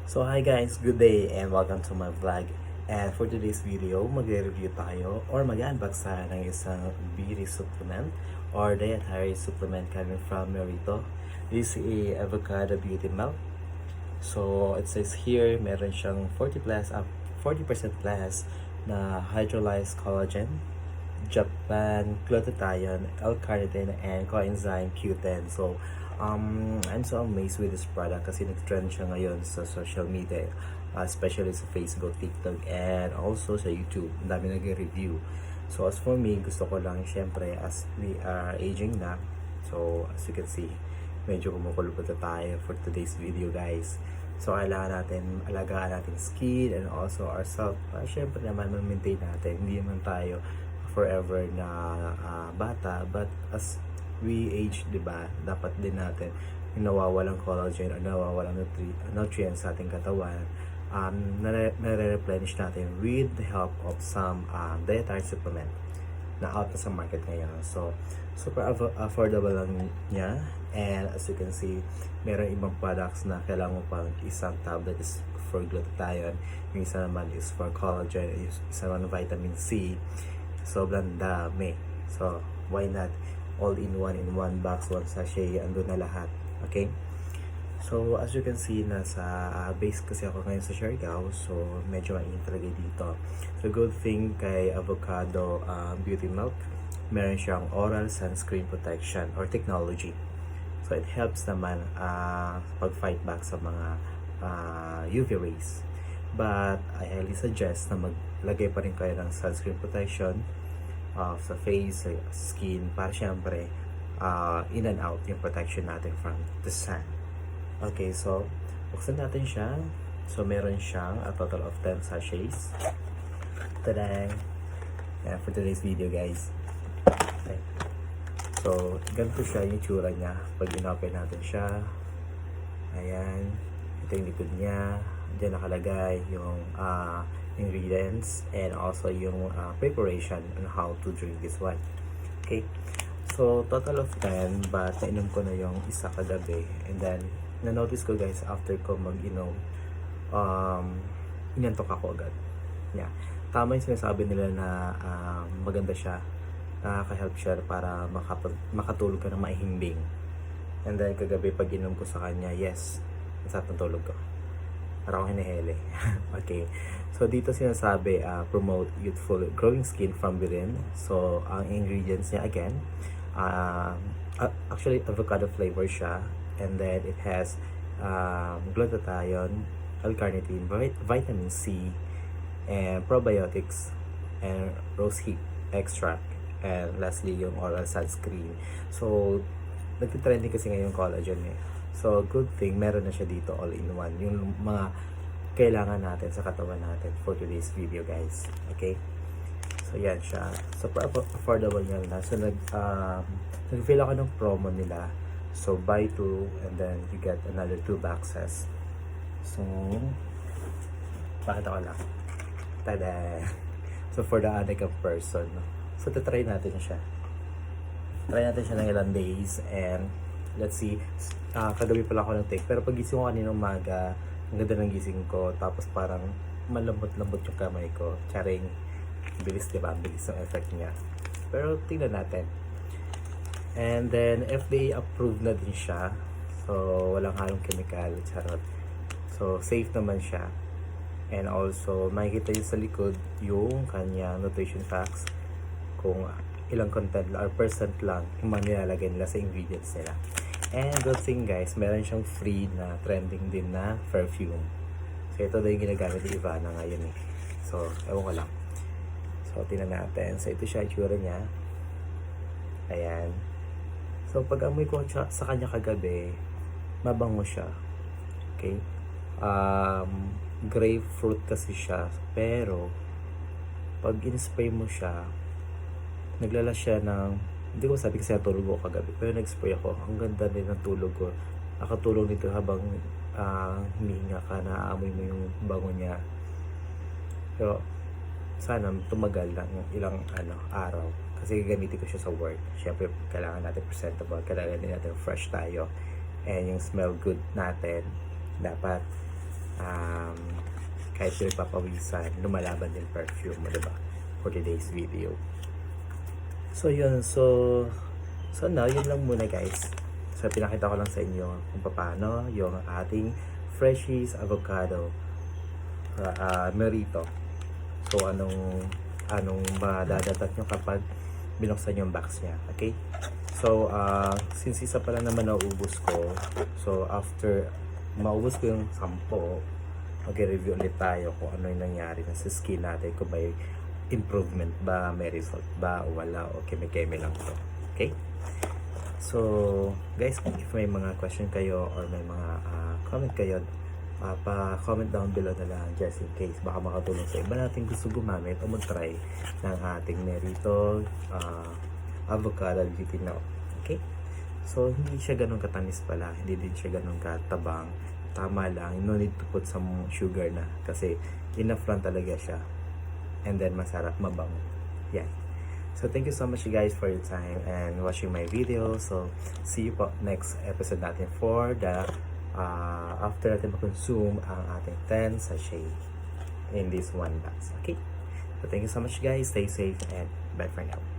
So hi guys, good day and welcome to my vlog. And for today's video, magre-review tayo or mag-unbox tayo ng isang beauty supplement or dietary supplement coming from Merito. This is a avocado beauty milk. So it says here, meron siyang 40% plus na hydrolyzed collagen, Japan, glutathione, L-carnitine, and coenzyme Q10. So, I'm so amazed with this product kasi nag-trend siya ngayon sa social media, especially sa Facebook, TikTok, and also sa YouTube. Ang dami nag-review. So, as for me, gusto ko lang, syempre, as we are aging na, so, as you can see, medyo kumukulubot na tayo for today's video, guys. So, kailangan natin alagaan natin skin and also ourselves. Syempre naman, ma-maintain natin. Hindi naman tayo forever na bata, but as we age, di ba, dapat din natin yung nawawalang collagen o nawawalang nutrients sa ating katawan, nare-replenish natin with the help of some dietary supplement na out na sa market ngayon. So, super affordable lang niya, and as you can see, meron ibang products na kailangan mo pang isang tablet is for glutathione, yung isa naman is for collagen, yung isa naman vitamin C. Sobrang dami. So, why not all in one box, one sachet, andun na lahat. Okay? So, as you can see, nasa base kasi ako ngayon sa Siargao. So, medyo mainit talaga dito. So, good thing kay avocado beauty milk, meron siyang oral sunscreen protection or technology. So, it helps naman pag-fight back sa mga UV rays. But I highly suggest na maglagay pa rin kayo ng sunscreen protection sa face, sa skin, para syempre in and out yung protection natin from the sun. Okay, so buksan natin siya. So meron siyang a total of 10 sachets. Tada! Yeah, for today's video, guys. Okay. So ganito siya yung tsura niya pag in-open natin siya. Ayan, ito yung likod niya. Diyan nakalagay yung ingredients and also yung preparation on how to drink this one. Okay, so total of 10, but nainom ko na yung isa kagabi, and then na-notice ko, guys, after ko mag-inom, inantok ako agad. Yeah, tama yung sinasabi nila na maganda siya, nakaka-help siya para makatulog ka ng maihimbing. And then kagabi pag inom ko sa kanya, yes, nasat ng tulog ko. Parang ako hinihili. Okay. So, dito sinasabi, promote youthful glowing skin from within. So, ang ingredients niya, again, actually, avocado flavor siya. And then, it has glutathione, L-carnitine, vitamin C, and probiotics, and rosehip extract. And lastly, yung oral sunscreen. So, nag-trending kasi ngayon yung collagen eh. So, good thing, meron na siya dito all-in-one. Yung mga kailangan natin sa katawan natin for today's video, guys. Okay? So, yan siya. Super affordable niya na. So, nag-feel ako ng promo nila. So, buy 2 and then you get another 2 boxes. So, pakita ko lang. Tada! So, for the addict person. So, tatry natin siya. Try natin siya ng ilang days and let's see. Kagabi pala ako ng take. Pero pag gising ko kanina umaga, ang ganda ng gising ko. Tapos parang malambot-lambot yung kamay ko. Charing. Bilis, diba? Bilis ang effect niya. Pero tingnan natin. And then, FDA approved na din siya. So, walang halong chemical. Charot. So, safe naman siya. And also, makikita nyo sa likod yung kanya nutrition facts. Kung ilang content or percent lang yung mga nilalagay nila sa ingredients nila. And good thing, guys, meron siyang free na trending din na perfume. So ito daw yung ginagamit ni Ivana ngayon eh. So ewan ko lang. So tingnan natin. So ito siya yung tsura niya. Ayan. So pag amoy ko sa kanya kagabi, mabango siya. Okay. Grapefruit kasi siya. Pero pag in-spray mo siya, naglala siya ng, hindi ko sabi kasi natulog ko kagabi, pero nag-spray ako. Ang ganda din ng tulog ko. Nakatulog nito habang humihinga ka, naaamoy mo yung bango niya. Pero sana tumagal lang ilang araw. Kasi gagamitin ko siya sa work. Siyempre, kailangan natin presentable. Kailangan din natin fresh tayo. And yung smell good natin, dapat kahit pinagpapawisan, lumalaban din perfume mo, diba? For today's video. So yun, so now, yun lang muna guys. So pinakita ko lang sa inyo kung paano yung ating Freshies Avocado Merito. So anong madadatat nyo kapag binuksan yung box niya, okay? So since isa pa lang naman naubos ko, so after maubos ko yung 10, mag-review ulit tayo kung ano yung nangyari na sa skin natin, kung may improvement ba, may result ba, o wala, o keme-keme lang to. Okay? So, guys, if may mga question kayo or may mga comment kayo, pa-comment down below na lang just in case baka makatulong sa iba natin gusto gumamit o mag-try ng ating Merito Avocado Beauty Now. Okay? So, hindi siya ganun katamis pala, hindi din siya ganun katabang. Tama lang, no need to put some sugar na kasi enough lang talaga siya. And then masarap, mabango. Yan. So thank you so much guys for your time and watching my video. So see you po next episode natin for the after natin ma-consume ang ating 10 sachet in this one box. Okay? So thank you so much guys. Stay safe and bye for now.